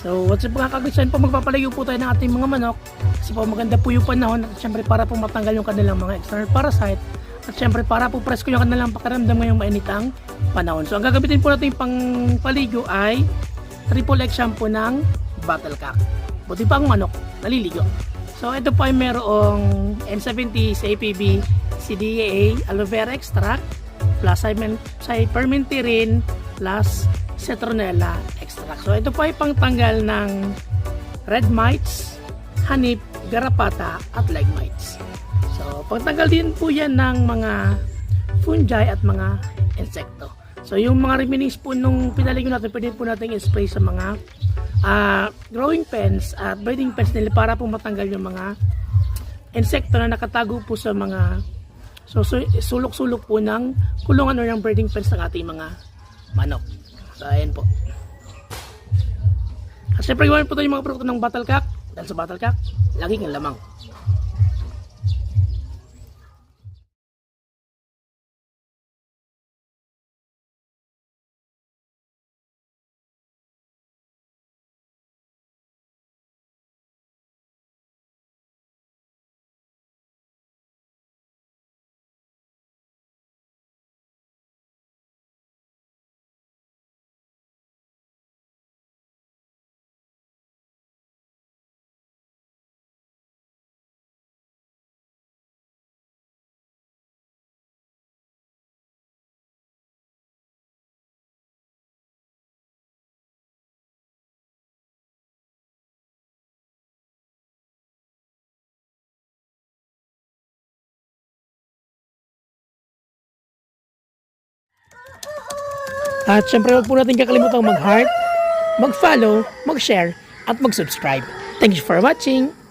So what's up mga kagustuhan po, magpapalayo po tayo ng ating mga manok kasi po maganda po yung panahon at syempre para po matanggal yung kanilang mga external parasite at syempre para po presko yung kanilang pakiramdam ngayong mainit ang panahon. So ang gagamitin po natin pang paligo ay triple X shampoo ng Battlecock. Buti pa ang manok naliligo. So ito po ay merong N70 CAPB CDAA aloe vera extract plus cypermethrin plus citronella extract. So ito po ay pangtanggal ng red mites, hanip, garapata at leg mites. So pangtanggal din po yan ng mga fungi at mga insekto. So yung mga remains po nung pinaligo natin, pwede po natin i-spray sa mga growing pens at breeding pens nila para po matanggal yung mga insekto na nakatago po sa mga sulok-sulok po ng kulungan o ng breeding pens ng ating mga manok. So ayan po. At syempre gawin po tayo yung mga produkto ng Battlecock dahil sa Battlecock laging lamang. At syempre huwag po natin kakalimutang mag-heart, mag-follow, mag-share, at mag-subscribe. Thank you for watching!